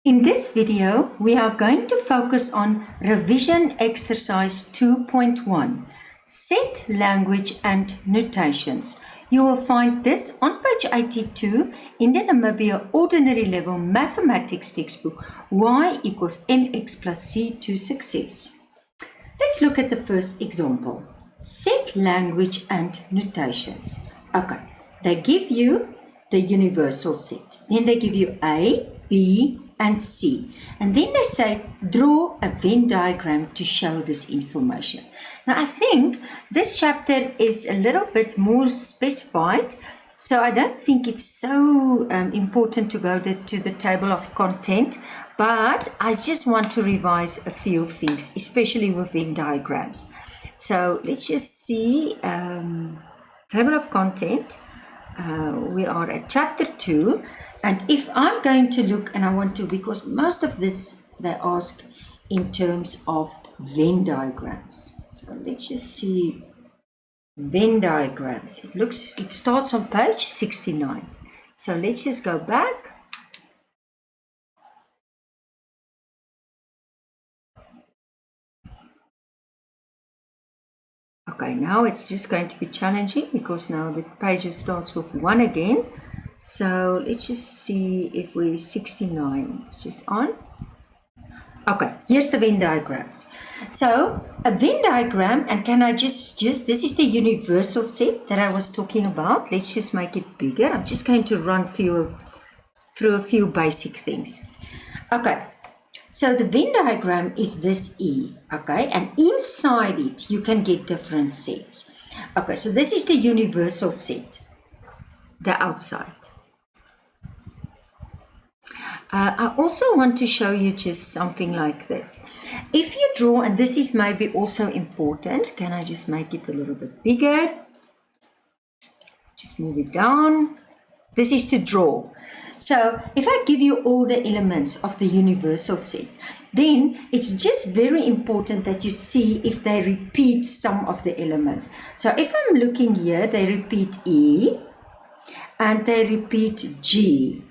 In this video, we are going to focus on revision exercise 2.1, set language and notations. You will find this on page 82 in the Namibian Ordinary Level Mathematics textbook, y equals mx plus c to success. Let's look at the first example. Set language and notations. Okay, they give you the universal set. Then they give you A, B, and C. And then they say, draw a Venn diagram to show this information. Now, I think this chapter is a little bit more specified, so I don't think it's so important to go to the table of content, but I just want to revise a few things, especially with Venn diagrams. So let's just see, table of content. We are at chapter 2. And if I'm going to look, and I want to, because most of this they ask in terms of Venn diagrams. So let's just see Venn diagrams. It starts on page 69. So let's just go back. Okay, now it's just going to be challenging because now the page starts with 1 again. So let's just see if we're 69. It's just on. Okay, here's the Venn diagrams. So a Venn diagram, and can I just this is the universal set that I was talking about. Let's just make it bigger. I'm just going to run through a few basic things. Okay, so the Venn diagram is this E, okay, and inside it you can get different sets. Okay, so this is the universal set, the outside. I also want to show you just something like this. If you draw, and this is maybe also important, can I just make it a little bit bigger? Just move it down. This is to draw. So if I give you all the elements of the universal set, then it's just very important that you see if they repeat some of the elements. So if I'm looking here, they repeat E and they repeat G.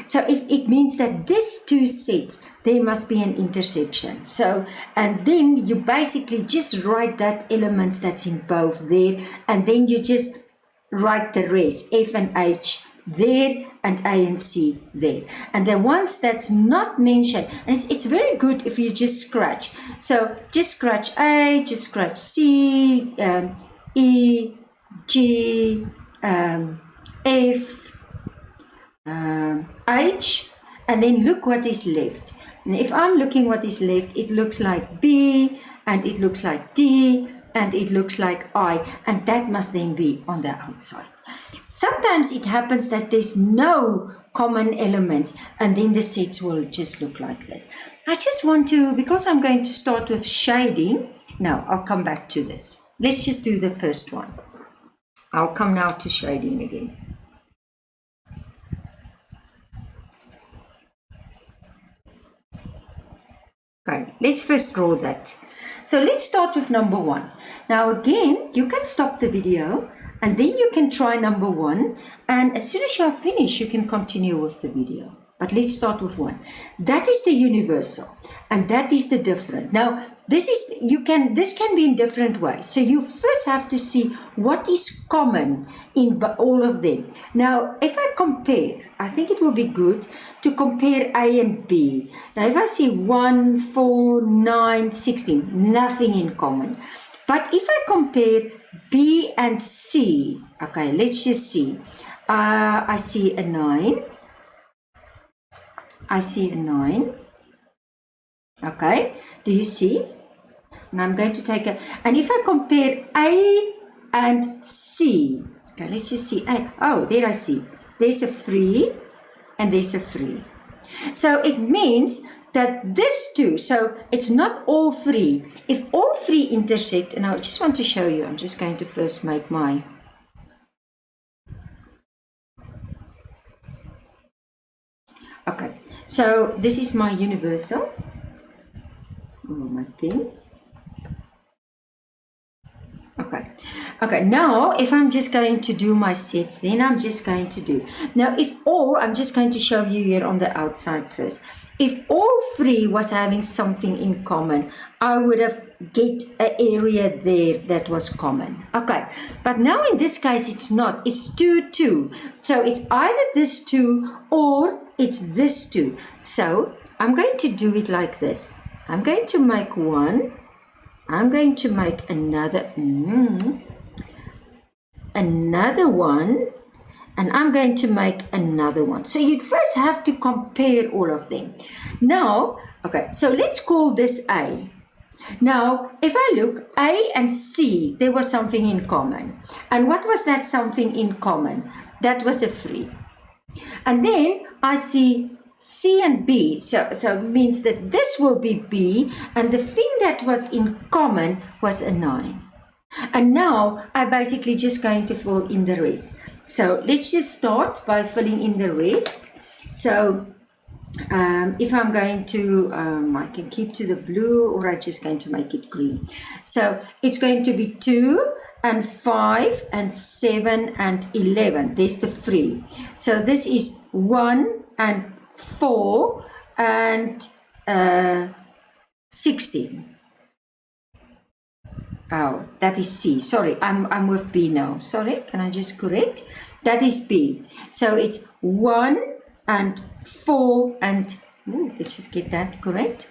So if it means that these two sets, there must be an intersection. So, and then you basically just write that elements that's in both there, and then you just write the rest, F and H there, and A and C there. And the ones that's not mentioned, and it's very good if you just scratch. So just scratch A, just scratch C, E, G, F, H, and then look what is left. And if I'm looking what is left, it looks like B, and it looks like D, and it looks like I, and that must then be on the outside. Sometimes it happens that there's no common elements, and then the sets will just look like this. I just want to, because I'm going to start with shading. No, I'll come back to this. Let's just do the first one. I'll come now to shading again. Okay, let's first draw that. So let's start with number 1. Now again, you can stop the video and then you can try number 1, and as soon as you are finished, you can continue with the video. But let's start with 1. That is the universal, and that is the different. Now, this can be in different ways. So you first have to see what is common in all of them. Now, if I compare, I think it will be good to compare A and B. Now, if I see 1, 4, 9, 16, nothing in common. But if I compare B and C, okay, let's just see. I see a 9. I see a 9. Okay, do you see? And I'm going to take a, and if I compare A and C, okay, let's just see. Oh, there I see. There's a 3 and there's a 3. So it means that this two, so it's not all 3. If all 3 intersect, and I just want to show you, I'm just going to first make my, okay, so this is my universal. Oh, my pen. Okay, now if I'm just going to do my sets, then I'm just going to do, now if all, I'm just going to show you here on the outside first. if all three was having something in common, I would have get an area there that was common. Okay, but now in this case it's not. It's 2, 2. So it's either this 2 or it's this 2. So I'm going to do it like this. I'm going to make one. I'm going to make another one. And I'm going to make another one. So you'd first have to compare all of them. Now, okay, so let's call this A. Now, if I look, A and C, there was something in common. And what was that something in common? That was a 3. And then I see C and B. So it means that this will be B. And the thing that was in common was a 9. And now I'm basically just going to fill in the rest. So let's just start by filling in the rest. So if I'm going to, I can keep to the blue, or I'm just going to make it green. So it's going to be 2 and 5 and 7 and 11. There's the 3. So this is 1 and 4 and 16. Oh, that is C. Sorry, I'm with B now. Sorry, can I just correct? That is B. So it's 1 and 4 and, let's just get that correct,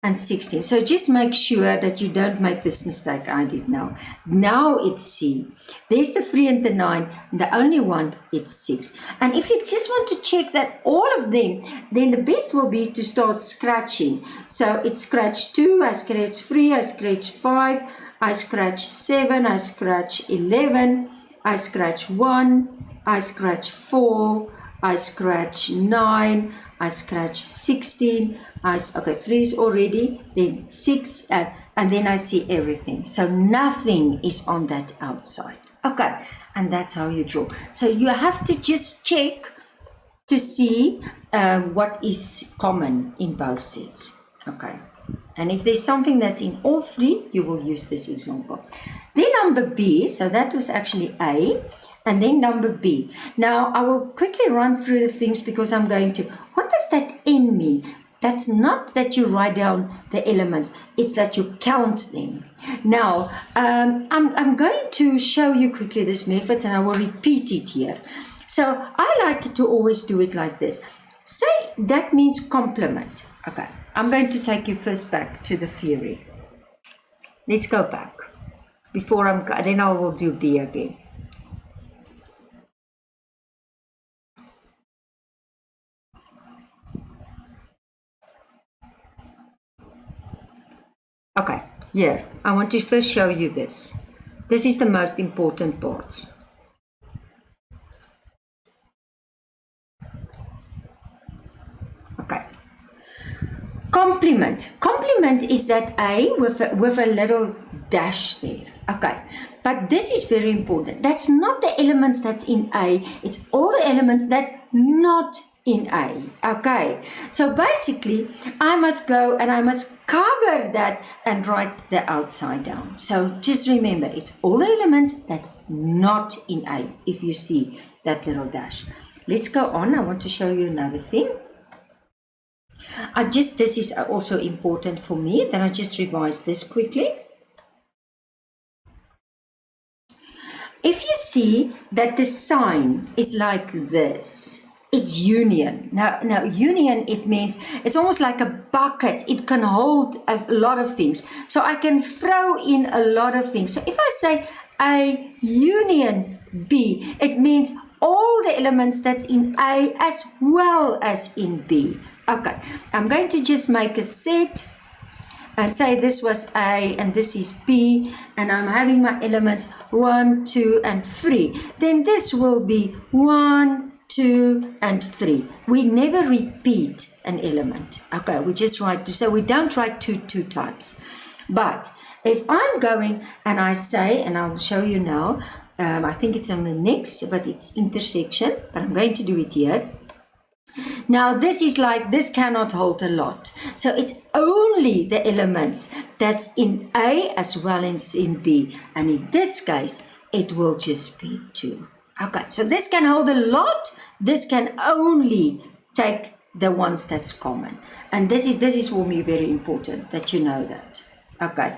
and 16. So just make sure that you don't make this mistake I did now. Now it's C. There's the 3 and the 9. And the only one, it's 6. And if you just want to check that all of them, then the best will be to start scratching. So it's scratch 2, I scratch 3, I scratch 5, I scratch 7, I scratch 11, I scratch 1, I scratch 4, I scratch 9, I scratch 16, okay, 3 is already, then 6, and then I see everything. So nothing is on that outside. Okay, and that's how you draw. So you have to just check to see what is common in both sets. Okay. And if there's something that's in all three, you will use this example. Then number B, so that was actually A, and then number B. Now, I will quickly run through the things because I'm going to. What does that N mean? That's not that you write down the elements, it's that you count them. Now, I'm going to show you quickly this method, and I will repeat it here. So, I like to always do it like this. Say that means complement. Okay. I'm going to take you first back to the theory. Let's go back. Then I will do B again. Okay, here, I want to first show you this. This is the most important part. Okay. Complement. Complement is that A with a little dash there. Okay, but this is very important. That's not the elements that's in A. It's all the elements that's not in A. Okay, so basically I must go and I must cover that and write the outside down. So just remember, it's all the elements that's not in A, if you see that little dash. Let's go on. I want to show you another thing. This is also important for me, then I just revise this quickly. If you see that the sign is like this, it's union. Now union, it means it's almost like a bucket. It can hold a lot of things. So I can throw in a lot of things. So if I say A union B, it means all the elements that's in A as well as in B. Okay, I'm going to just make a set and say this was A and this is B, and I'm having my elements 1, 2, and 3. Then this will be 1, 2, and 3. We never repeat an element. Okay, we just write 2. So we don't write 2 times. But if I'm going and I say, and I'll show you now, I think it's on the next, but it's intersection, but I'm going to do it here. Now this is like, this cannot hold a lot. So it's only the elements that's in A as well as in B. And in this case, it will just be 2. Okay, so this can hold a lot. This can only take the ones that's common. And this is for me very important that you know that. Okay.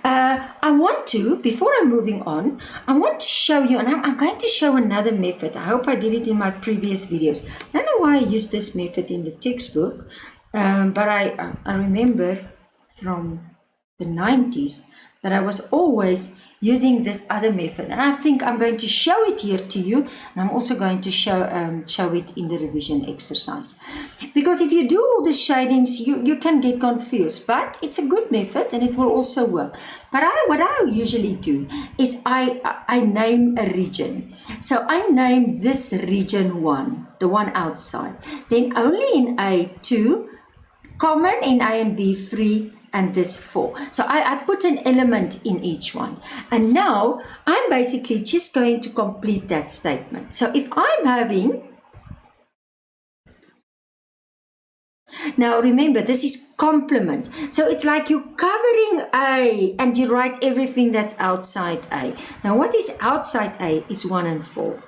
I want to, before I'm moving on, I want to show you, and I'm going to show another method. I hope I did it in my previous videos. I don't know why I used this method in the textbook, but I remember from the 90s that I was always using this other method, and I think I'm going to show it here to you, and I'm also going to show it in the revision exercise, because if you do all the shadings you can get confused, but it's a good method and it will also work. But what I usually do is I name a region. So I name this region 1, the one outside, then only in A 2, common in A and B 3, and this 4. So I put an element in each one. And now I'm basically just going to complete that statement. So if I'm having, now remember, this is complement. So it's like you're covering A and you write everything that's outside A. Now what is outside A is 1 and 4.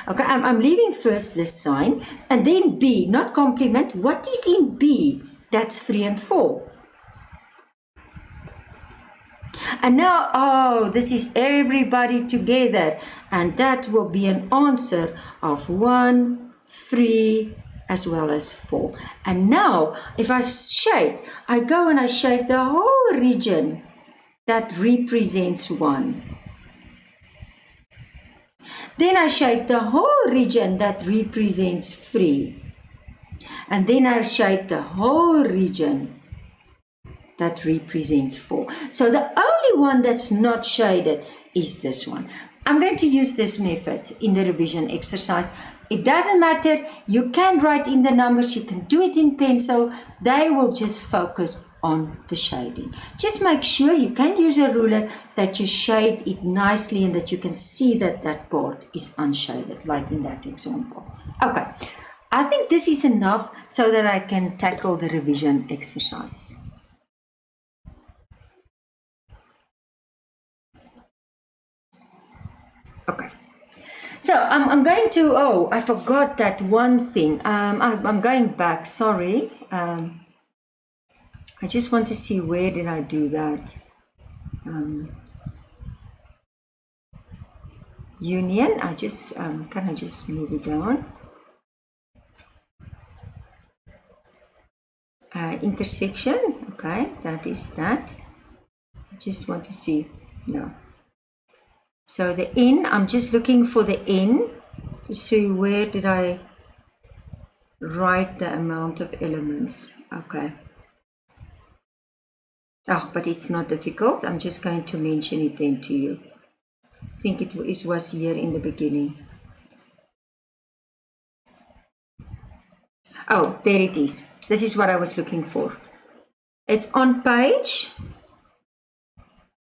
Okay, I'm leaving first this sign, and then B, not complement. What is in B? That's 3 and 4. And now, oh, this is everybody together. And that will be an answer of 1, 3, as well as 4. And now, if I shade, I go and I shade the whole region that represents 1. Then I shade the whole region that represents 3. And then I shade the whole region that represents 4. So the only one that's not shaded is this one. I'm going to use this method in the revision exercise. It doesn't matter. You can write in the numbers. You can do it in pencil. They will just focus on the shading. Just make sure you can use a ruler that you shade it nicely and that you can see that that part is unshaded, like in that example. Okay. I think this is enough so that I can tackle the revision exercise. Okay. So I'm going to, oh, I forgot that one thing. I'm going back, sorry. I just want to see where did I do that. Union, I just, can I just move it down? Intersection, okay, that is that. I just want to see, no. So the N, I'm just looking for the N to see where did I write the amount of elements. Okay. Oh, but it's not difficult. I'm just going to mention it then to you. I think it was here in the beginning. Oh, there it is. This is what I was looking for. It's on page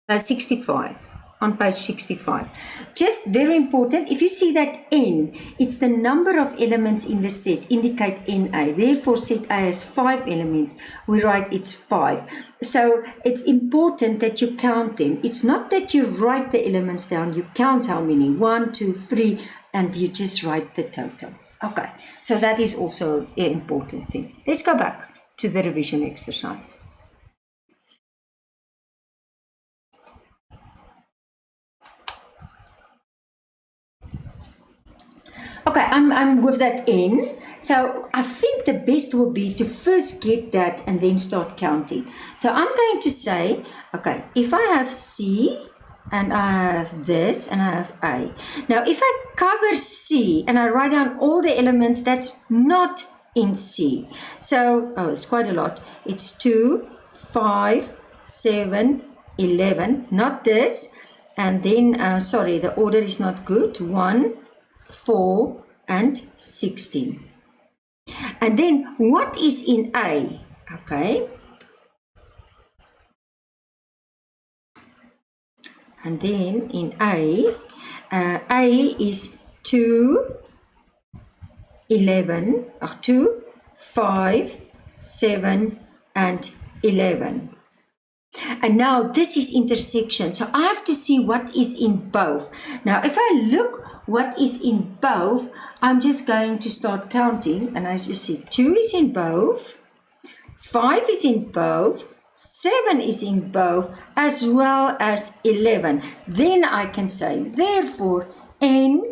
65. On page 65. Just very important, if you see that N, it's the number of elements in the set, indicate NA. Therefore, set A has 5 elements. We write it's 5. So it's important that you count them. It's not that you write the elements down, you count how many, 1, 2, 3, and you just write the total. Okay, so that is also an important thing. Let's go back to the revision exercise. Okay, I'm with that N. So I think the best will be to first get that and then start counting. So I'm going to say, okay, if I have C and I have this and I have A. Now, if I cover C and I write down all the elements, that's not in C. So, oh, it's quite a lot. It's 2, 5, 7, 11, not this. And then, sorry, the order is not good. 1, 4, and 16. And then what is in A? Okay. And then in A is 2, 11, 2, 5, 7, and 11. And now this is intersection. So I have to see what is in both. Now, if I look what is in both, I'm just going to start counting, and as you see, 2 is in both, 5 is in both, 7 is in both, as well as 11. Then I can say, therefore, N,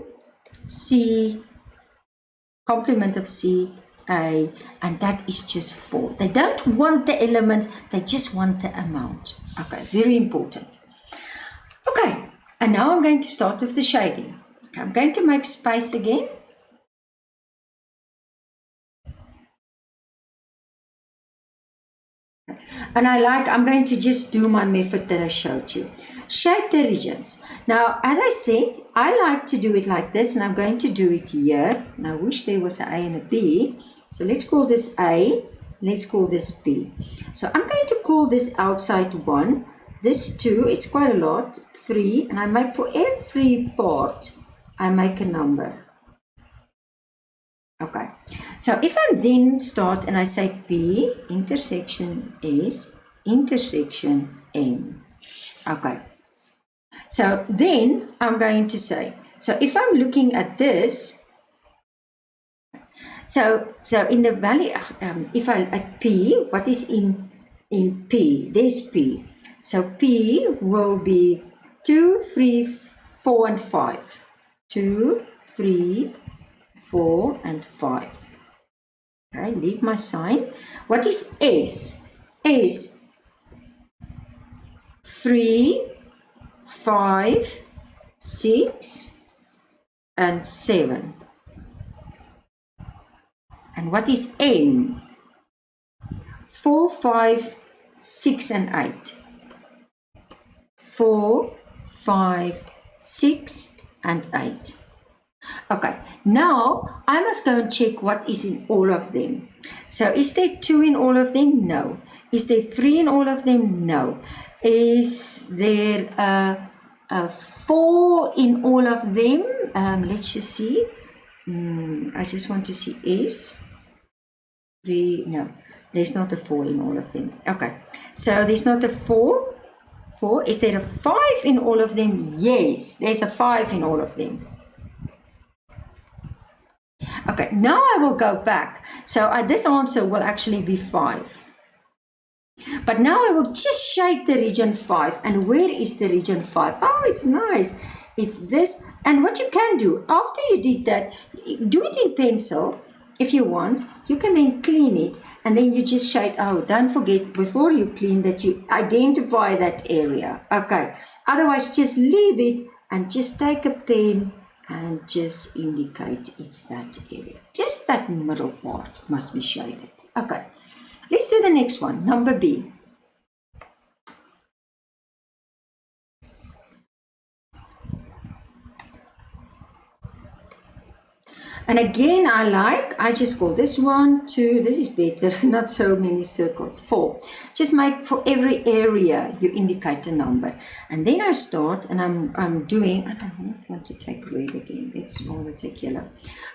C, complement of C, A, and that is just 4. They don't want the elements, they just want the amount. Okay, very important. Okay, and now I'm going to start with the shading. Okay, I'm going to make space again. And I'm going to just do my method that I showed you. Shape the regions. Now, as I said, I like to do it like this, and I'm going to do it here. And I wish there was an A and a B. So let's call this A, let's call this B. So I'm going to call this outside 1, this 2, it's quite a lot, 3, and I make for every part, I make a number. Okay, so if I then start and I say P intersection S intersection M. Okay, so then I'm going to say, so if I'm looking at this, so in the valley, if I at P, what is in P? There's P. So P will be 2, 3, 4, and 5. 2, 3, 4, and 5. Okay, leave my sign. What is S? S, 3, 5, 6, and 7. And what is M? 4, 5, 6, and 8. 4, 5, 6, and 8. Okay, now I must go and check what is in all of them. So is there 2 in all of them? No. Is there 3 in all of them? No. Is there a 4 in all of them? Let's just see. I just want to see S. 3, no. There's not a 4 in all of them. Okay, so there's not a 4. 4. Is there a 5 in all of them? Yes, there's a 5 in all of them. Okay, now I will go back. So this answer will actually be 5. But now I will just shade the region 5. And where is the region 5? Oh, it's nice. It's this. And what you can do, after you did that, do it in pencil. If you want, you can then clean it. And then you just shade. Oh, don't forget, before you clean that, you identify that area. Okay. Otherwise, just leave it and just take a pen and just indicate it's that area. Just that middle part must be shaded. Okay, let's do the next one, number B. And again, I just call this 1, 2, this is better, not so many circles, 4. Just make for every area, you indicate a number. And then I start and I'm doing, I don't want to take red again, let's rather take yellow.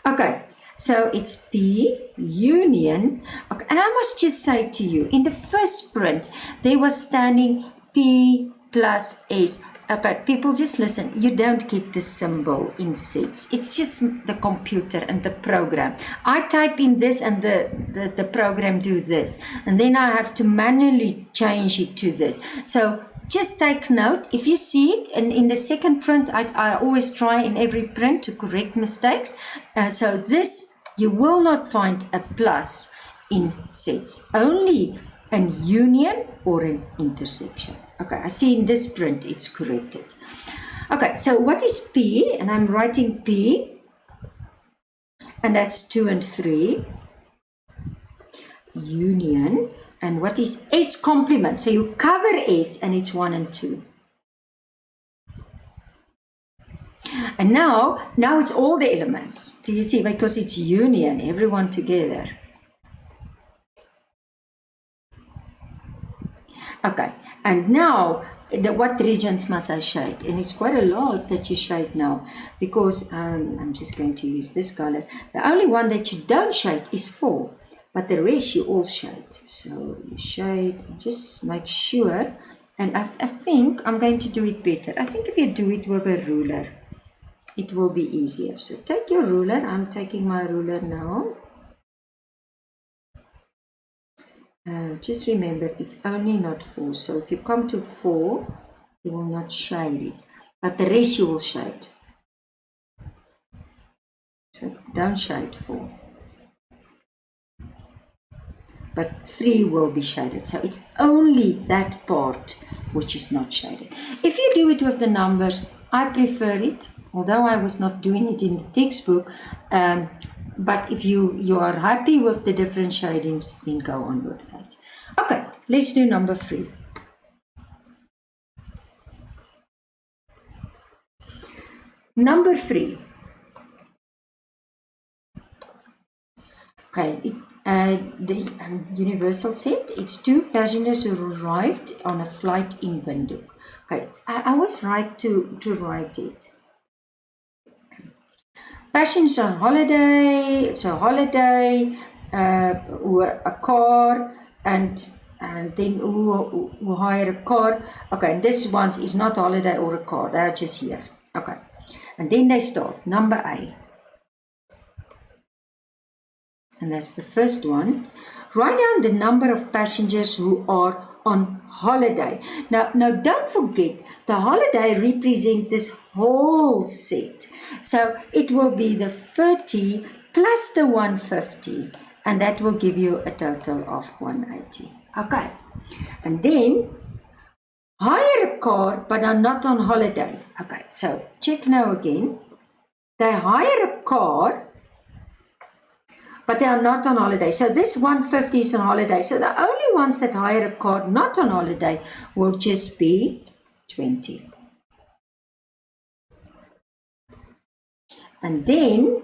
Okay, so it's P, union, okay, and I must just say to you, in the first sprint, there was standing P plus S. Okay, people just listen, you don't get the symbol in sets. It's just the computer and the program. I type in this and the program do this. And then I have to manually change it to this. So just take note, if you see it, and in the second print, I always try in every print to correct mistakes. So this, you will not find a plus in sets, only an union or an intersection. Okay, I see in this print it's corrected. Okay, so what is P? And I'm writing P, and that's 2 and 3. Union, and what is S complement? So you cover S, and it's 1 and 2. And now it's all the elements. Do you see? Because it's union, everyone together. Okay, and now what regions must I shade? And it's quite a lot that you shade now, because I'm just going to use this color. The only one that you don't shade is 4, but the rest you all shade. So you shade, just make sure. And I think I'm going to do it better. I think if you do it with a ruler, it will be easier. So take your ruler. I'm taking my ruler now. Just remember, it's only not 4. So if you come to 4, you will not shade it. But the rest you will shade. So don't shade 4. But 3 will be shaded. So it's only that part which is not shaded. If you do it with the numbers, I prefer it, although I was not doing it in the textbook. But if you are happy with the different shadings, then go on with that. Okay, let's do number 3. Number 3. Okay, the universal set, it's 2 passengers who arrived on a flight in Windhoek. Okay, I was right to write it. Passengers on holiday, it's a holiday, or a car, and then who hire a car. Okay, this one is not holiday or a car, they're just here. Okay, and then they start, number A. And that's the first one. Write down the number of passengers who are on holiday. Now don't forget, the holiday represents this whole set. So it will be the 30 plus the 150. And that will give you a total of 180. Okay. And then, hire a car but are not on holiday. Okay, so check now again. They hire a car, but they are not on holiday. So this 150 is on holiday. So the only ones that hire a car not on holiday will just be 20. And then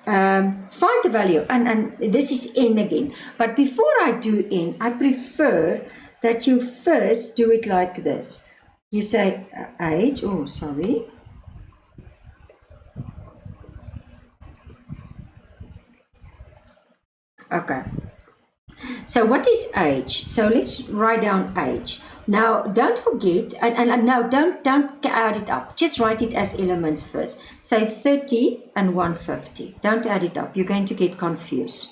find the value. And this is n again. But before I do n, I prefer that you first do it like this. You say age, oh sorry. Okay, so what is age? So let's write down age. Now don't forget, and now don't add it up. Just write it as elements first. Say 30 and 150. Don't add it up. You're going to get confused.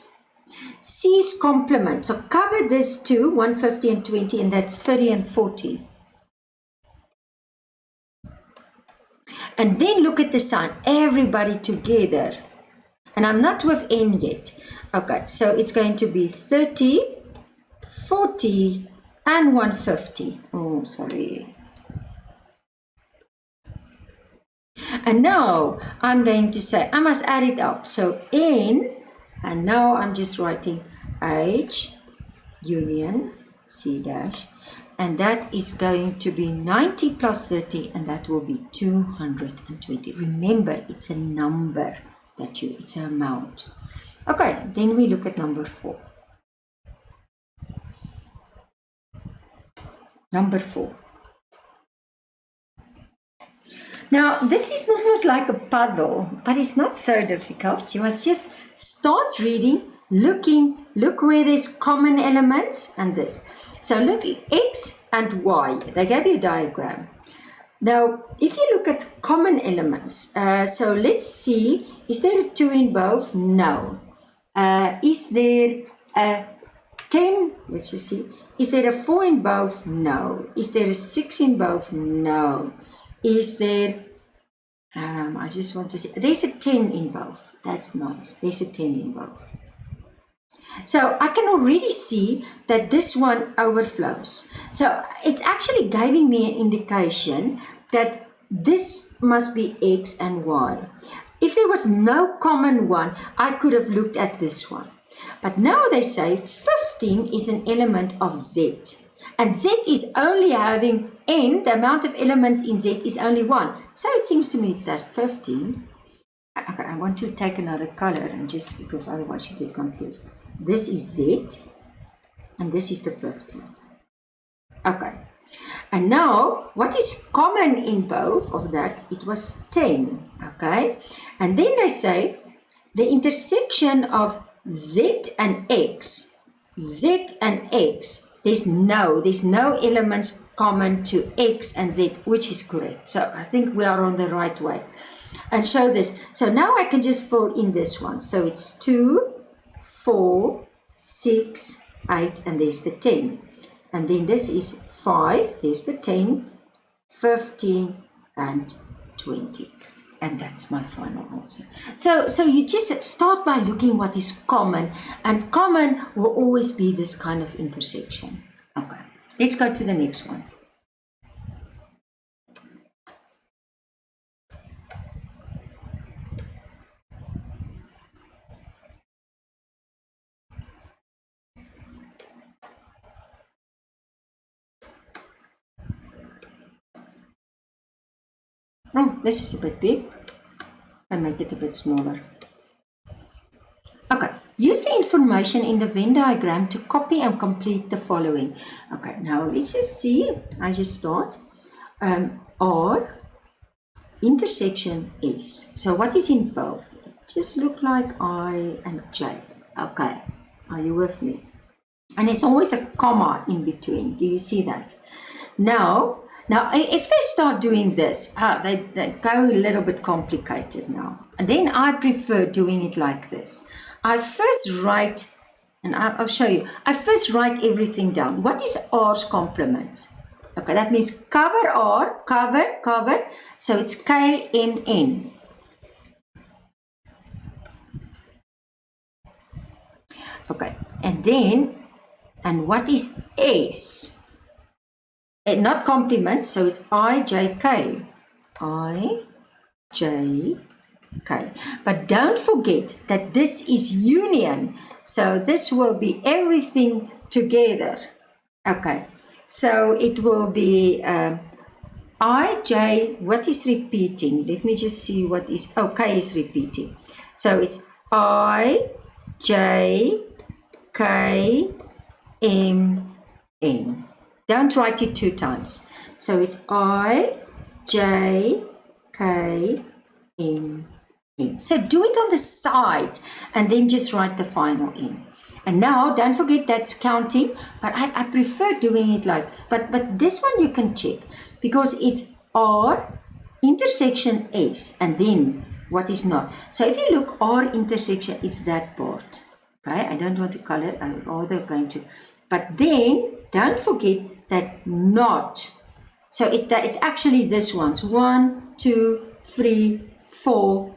C is complement. So cover this too, 150 and 20, and that's 30 and 40. And then look at the sign. Everybody together. And I'm not with n yet. Okay, so it's going to be 30, 40, and 150. Oh, sorry. And now I'm going to say, I must add it up. So n, and now I'm just writing H, union, C dash. And that is going to be 90 plus 30, and that will be 220. Remember, it's a number. It's an amount. Okay, then we look at number 4. Number 4. Now, this is almost like a puzzle, but it's not so difficult. You must just start reading, look where there's common elements and this. So look at X and Y. They gave you a diagram. Now, if you look at common elements, so let's see, is there a 2 in both? No. Is there a 10? Let's just see. Is there a 4 in both? No. Is there a 6 in both? No. Is there, I just want to see, there's a 10 in both. That's nice. There's a 10 in both. So I can already see that this one overflows. So it's actually giving me an indication that this must be X and Y. If there was no common one, I could have looked at this one. But now they say 15 is an element of Z. And Z is only having n, the amount of elements in Z is only 1. So it seems to me it's that 15. Okay, I want to take another color, and just because otherwise you get confused. This is Z, and this is the 15. Okay, and now what is common in both of that? It was 10. Okay, and then they say the intersection of Z and X, there's no elements common to X and Z, which is correct. So I think we are on the right way. and show this. So now I can just fill in this one. So it's 2, 4, 6, 8, and there's the 10. And then this is 5, there's the 10, 15, and 20. And that's my final answer. So you just start by looking what is common. And common will always be this kind of intersection. Okay, let's go to the next one. Oh, this is a bit big. I'll make it a bit smaller. Okay, use the information in the Venn diagram to copy and complete the following. Okay, now let's just see. I just start. R intersection S. So what is in both? It just look like I and J. Okay, are you with me? And it's always a comma in between. Do you see that? Now if they start doing this, they go a little bit complicated now. And then I prefer doing it like this. I first write, and I'll show you. I first write everything down. What is R's complement? Okay, that means cover R, cover. So it's KMN. Okay, and what is S? Not complement, so it's IJK. IJK. But don't forget that this is union. So this will be everything together. Okay. So it will be IJ. What is repeating? Let me just see what is. K is repeating. So it's IJK MN. Don't write it 2 times. So it's IJK MN. So do it on the side and then just write the final in. And now don't forget that's counting, but I prefer doing it like, but this one you can check because it's R intersection S and then what is not. So if you look R intersection, it's that part. Okay, I don't want to color, I'm rather going to, but then don't forget that not. So it's actually this one's 1, 2, 3, 4,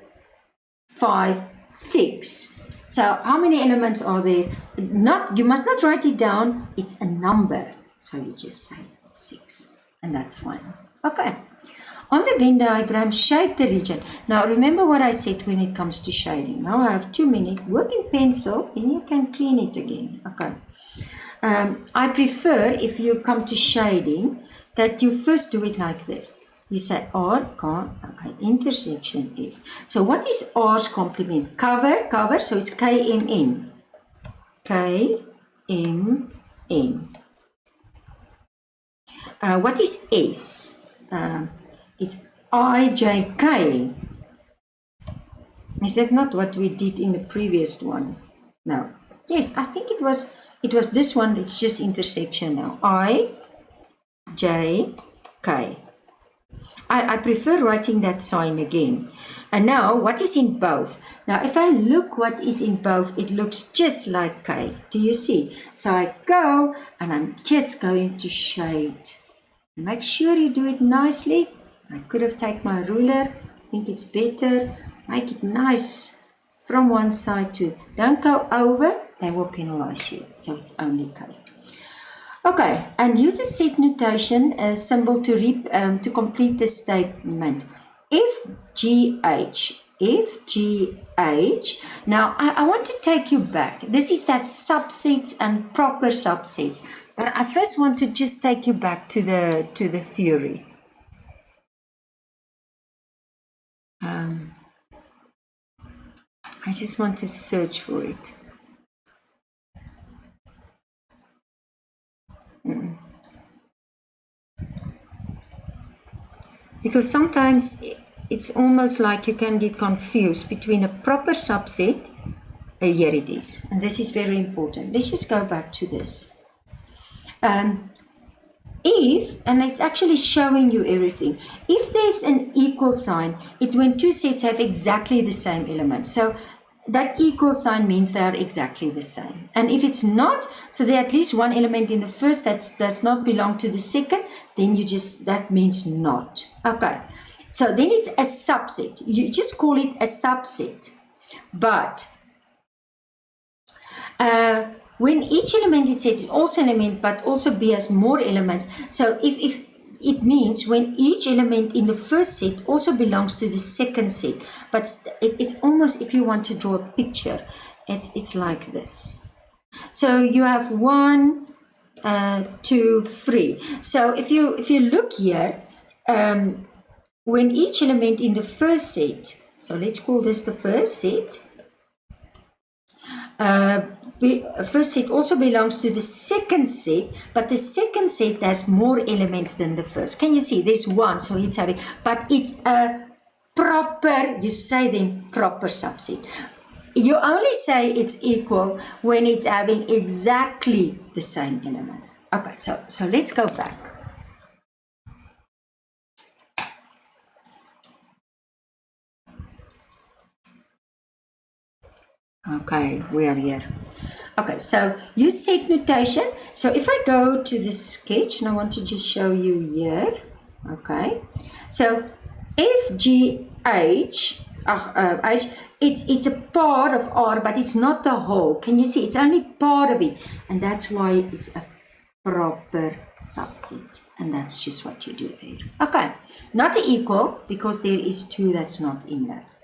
5, 6. So how many elements are there? You must not write it down. It's a number. So you just say 6. And that's fine. Okay. On the Venn diagram, shade the region. Now remember what I said when it comes to shading. Now I have 2 minutes. Work in pencil, then you can clean it again. Okay. I prefer, if you come to shading, that you first do it like this. You say R, okay, intersection is. So what is R's complement? Cover, so it's KMN. KMN. What is S? It's IJK. Is that not what we did in the previous one? No. Yes, I think it was this one. It's just intersection now. IJK. I prefer writing that sign again. And now, what is in both? Now, if I look what is in both, it looks just like K. Do you see? So I go, and I'm just going to shade. Make sure you do it nicely. I could have taken my ruler. I think it's better. Make it nice from one side too. Don't go over. They will penalize you. So it's only K. Okay, and use a set notation as symbol to complete the statement. FGH. Now, I want to take you back. This is that subsets and proper subsets. But I first want to just take you back to the theory. I just want to search for it. Because sometimes it's almost like you can get confused between a proper subset. Here it is. And this is very important. Let's just go back to this. if, and it's actually showing you everything, if there's an equal sign, it when two sets have exactly the same elements. So that equal sign means they are exactly the same. And if it's not, so there at least one element in the first that does not belong to the second, then that means not. Okay, so then it's a subset. You just call it a subset. But when each element in set is also an element, but also B has more elements. So if it means when each element in the first set also belongs to the second set, but it's almost, if you want to draw a picture, it's like this. So you have 1, 2, 3. So if you look here, when each element in the first set, so let's call this the first set, first set also belongs to the second set, but the second set has more elements than the first. Can you see? There's 1, so it's having, but it's a proper, you say then proper subset. You only say it's equal when it's having exactly the same elements. Okay, so let's go back. Okay, we are here. Okay, so use set notation. So if I go to the sketch, and I want to just show you here. Okay, so FGH, it's a part of R, but it's not the whole. Can you see? It's only part of it, and that's why it's a proper subset. And that's just what you do there. Okay, not equal, because there is 2 that's not in that.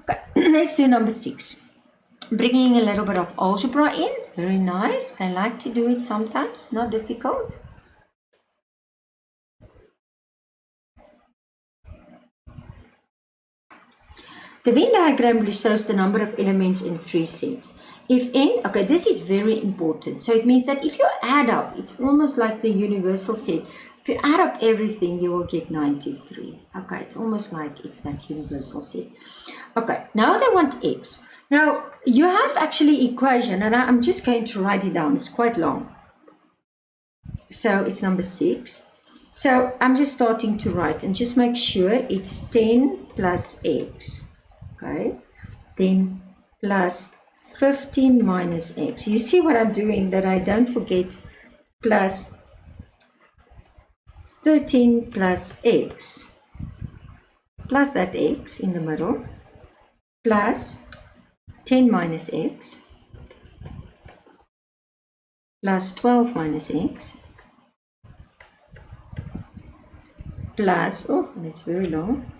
Okay, let's do number 6. Bringing a little bit of algebra in. Very nice. They like to do it sometimes. Not difficult. The Venn diagram shows the number of elements in 3 sets. If n, okay, this is very important. So it means that if you add up, it's almost like the universal set. If you add up everything, you will get 93. Okay, it's almost like it's that universal set. Okay, now they want x. Now, you have actually equation, and I'm just going to write it down. It's quite long. So it's number 6. So I'm just starting to write, and just make sure it's 10 plus x. Okay, then plus 15 minus x. You see what I'm doing, that I don't forget, plus 13 plus x, plus that x in the middle, plus 10 minus x, plus 12 minus x, plus, oh, that's very long,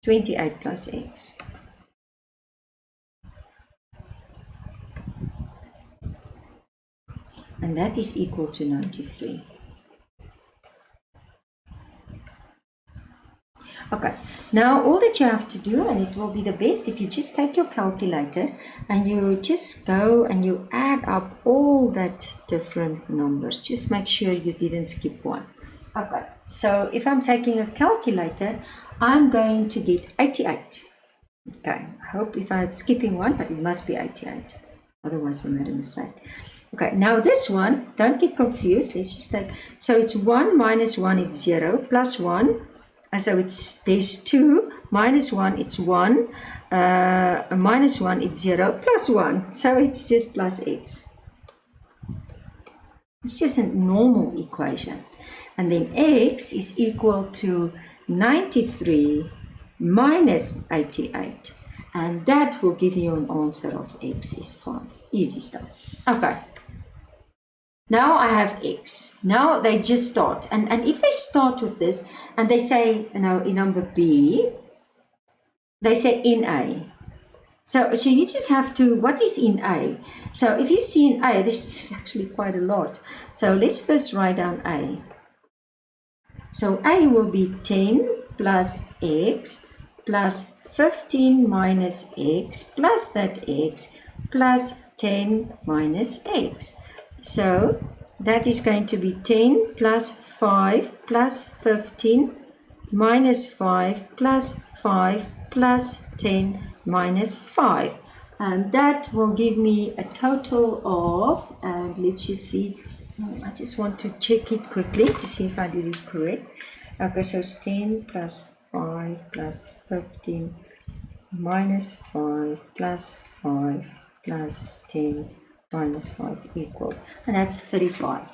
28 plus x. And that is equal to 93. Okay, now all that you have to do, and it will be the best if you just take your calculator and you just go and you add up all that different numbers. Just make sure you didn't skip one. Okay, so if I'm taking a calculator, I'm going to get 88. Okay, I hope if I'm skipping one, but it must be 88. Otherwise I made a mistake. Okay, now this one, don't get confused. Let's just take, so it's 1 minus 1, it's 0, plus 1. So there's 2, minus 1, it's 1, minus 1, it's 0, plus 1. So it's just plus x. It's just a normal equation. And then x is equal to 93 minus 88. And that will give you an answer of x is 5. Easy stuff. Okay. Now I have x. Now they just start. And if they start with this and they say, you know, in number B, they say in A. So you just have to, what is in A? So if you see in A, this is actually quite a lot. So let's first write down A. So A will be 10 plus x plus 15 minus x plus that x plus 10 minus x. So that is going to be 10 plus 5 plus 15 minus 5 plus 5 plus 10 minus 5. And that will give me a total of, and let's just see, I just want to check it quickly to see if I did it correct. Okay, so it's 10 plus 5 plus 15 minus 5 plus 5 plus 10 minus 5 equals, and that's 35.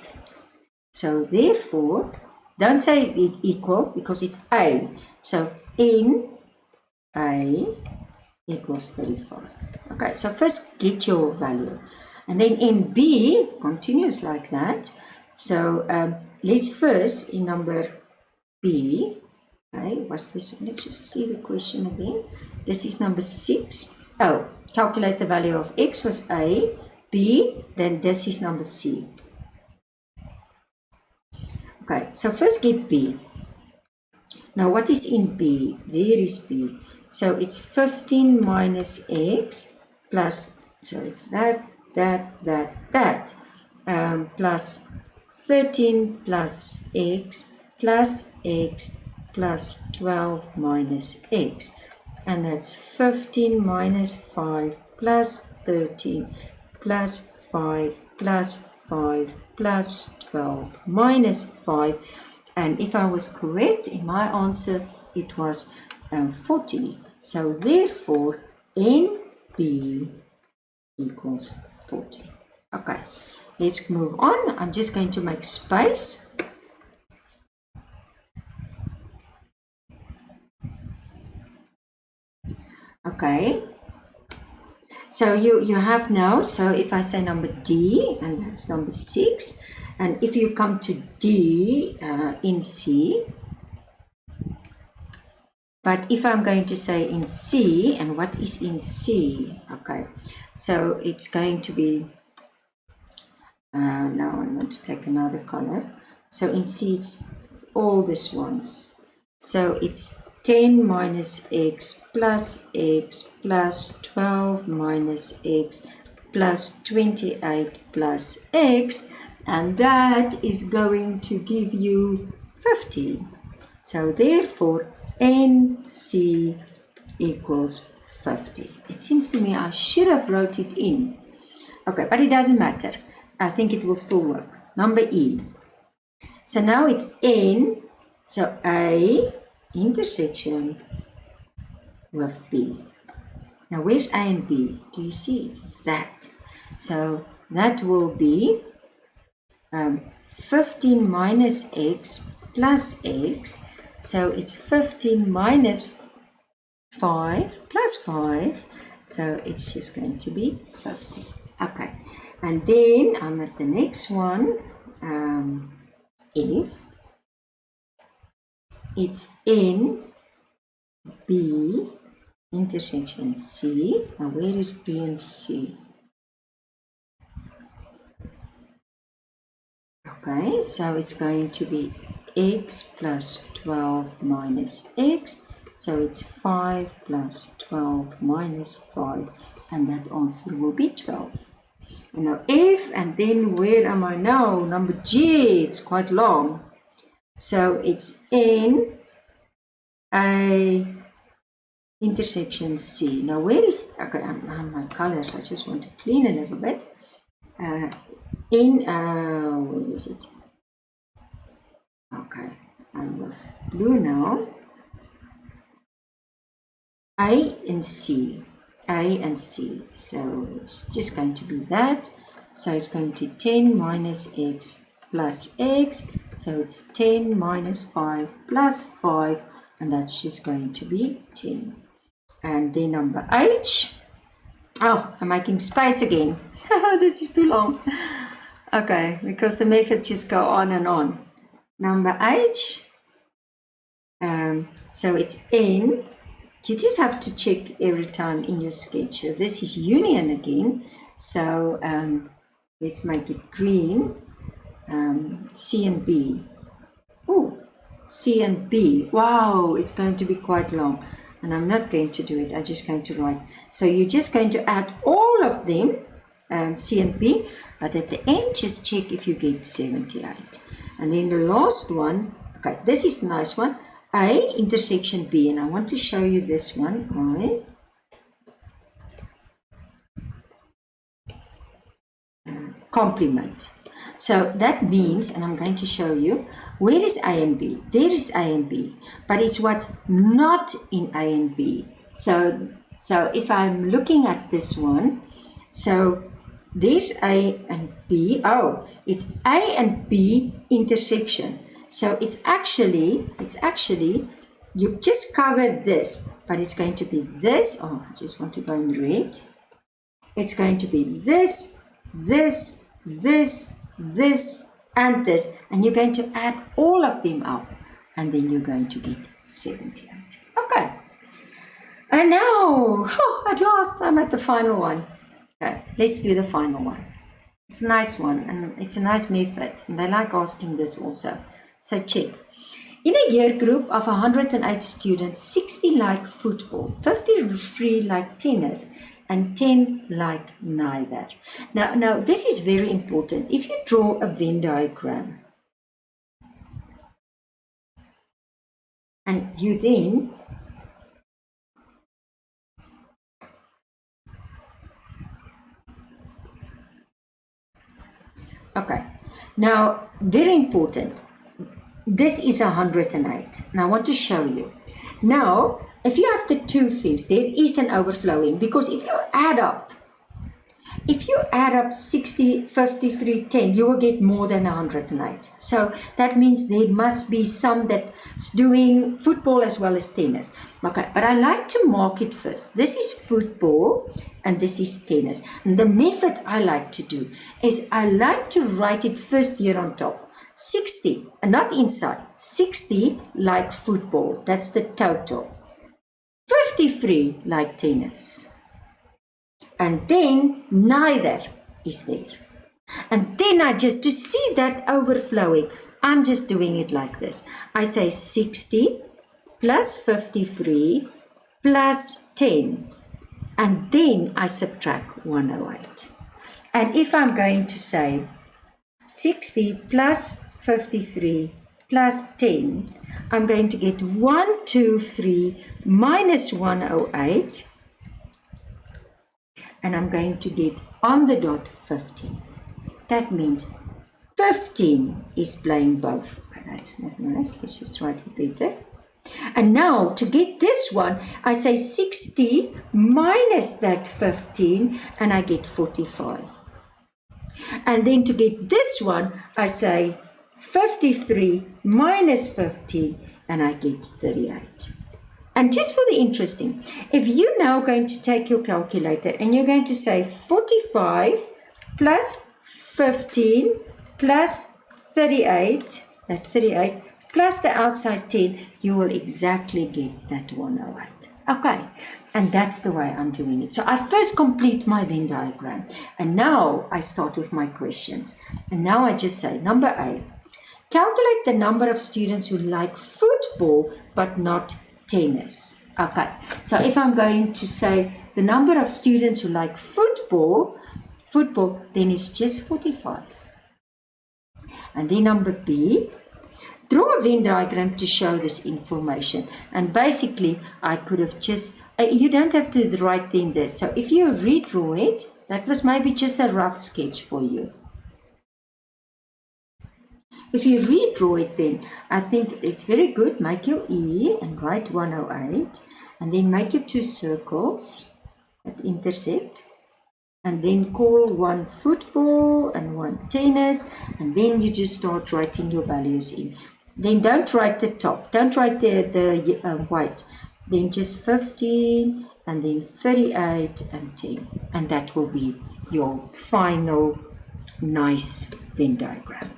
So therefore, don't say it equal because it's A. So N A equals 35. Okay, so first get your value. And then in B continues like that. So let's first in number B, okay, what's this? Let's just see the question again. This is number 6. Oh, calculate the value of X was A, B, then this is number C. Okay, so first get B. Now what is in B? There is B. So it's 15 minus X plus, so it's that, plus 13 plus X plus 12 minus X. And that's 15 minus 5 plus 13 plus 5 plus 5 plus 12 minus 5. And if I was correct in my answer, it was 40. So therefore, NB equals 40. Okay, let's move on. I'm just going to make space. Okay, so you have now, so if I say number D, and that's number 6, and if you come to D in C, but if I'm going to say in C, and what is in C? Okay, so it's going to be, now I want to take another color. So in C, it's all these ones. So it's 10 minus X plus 12 minus X plus 28 plus X, and that is going to give you 50. So therefore, NC equals 50. It seems to me I should have wrote it in. Okay, but it doesn't matter. I think it will still work. Number E. So now it's N, so A intersection with B. Now where's A and B? Do you see? It's that. So that will be 15 minus X plus X. So it's 15 minus 5 plus 5. So it's just going to be 50. Okay. And then I'm at the next one. F. It's N, B, intersection C. Now where is B and C? Okay, so it's going to be X plus 12 minus X. So it's 5 plus 12 minus 5. And that answer will be 12. And now F, and then where am I now? Number G, it's quite long. So it's N, A, intersection C. Now where is, okay, my colors, I just want to clean a little bit. Where is it? Okay, I'm with blue now. A and C. A and C. So it's just going to be that. So it's going to be 10 minus X plus X. So it's 10 minus 5 plus 5. And that's just going to be 10. And then number H. Oh, I'm making space again. This is too long. Okay, because the method just go on and on. Number H. So it's N. You just have to check every time in your sketch. So this is union again. So let's make it green. C and B. Oh, C and B. Wow, it's going to be quite long. And I'm not going to do it. I'm just going to write. So you're just going to add all of them, C and B. But at the end, just check if you get 78. And then the last one. Okay, this is the nice one. A intersection B, and I want to show you this one. Complement. So that means, and I'm going to show you, where is A and B? There is A and B, but it's what's not in A and B. So if I'm looking at this one, so there's A and B. Oh, it's A and B intersection. So it's actually, you just covered this, but it's going to be this. Oh, I just want to go in red. It's going to be this, this, this, this, and this. And you're going to add all of them up. And then you're going to get 78. Okay. And now, at last, I'm at the final one. Okay, let's do the final one. It's a nice one, and it's a nice method. And they like asking this also. So check. In a year group of 108 students, 60 like football, 53 like tennis, and 10 like neither. Now this is very important. If you draw a Venn diagram, and you then okay, now very important. This is 108, and I want to show you. Now, if you have the two things, there is an overflowing, because if you add up 60, 53, 10, you will get more than 108. So that means there must be some that's doing football as well as tennis. Okay, but I like to mark it first. This is football and this is tennis. And the method I like to do is I like to write it first here on top. 60, and not inside, 60 like football, that's the total. 53 like tennis. And then neither is there. And then I just, to see that overflowing, I'm just doing it like this. I say 60 plus 53 plus 10. And then I subtract 108. And if I'm going to say 60 plus 53 plus 10, I'm going to get 123 minus 108, and I'm going to get on the dot 15. That means 15 is playing both. Okay, that's not nice. Let's just write it better. And now to get this one, I say 60 minus that 15, and I get 45. And then to get this one, I say 53 minus 15, and I get 38. And just for the interesting, if you're now going to take your calculator and you're going to say 45 plus 15 plus 38, that 38, plus the outside 10, you will exactly get that 108. Okay, and that's the way I'm doing it. So I first complete my Venn diagram, and now I start with my questions. And now I just say, number A, calculate the number of students who like football but not tennis. Okay, so if I'm going to say the number of students who like football, then it's just 45. And then number B, draw a Venn diagram to show this information. And basically, I could have just, you don't have to write in this. So if you redraw it, that was maybe just a rough sketch for you. If you redraw it, then I think it's very good. Make your E and write 108. And then make your two circles that intersect. And then call one football and one tennis. And then you just start writing your values in. Then don't write the top. Don't write the white. Then just 15 and then 38 and 10. And that will be your final nice Venn diagram.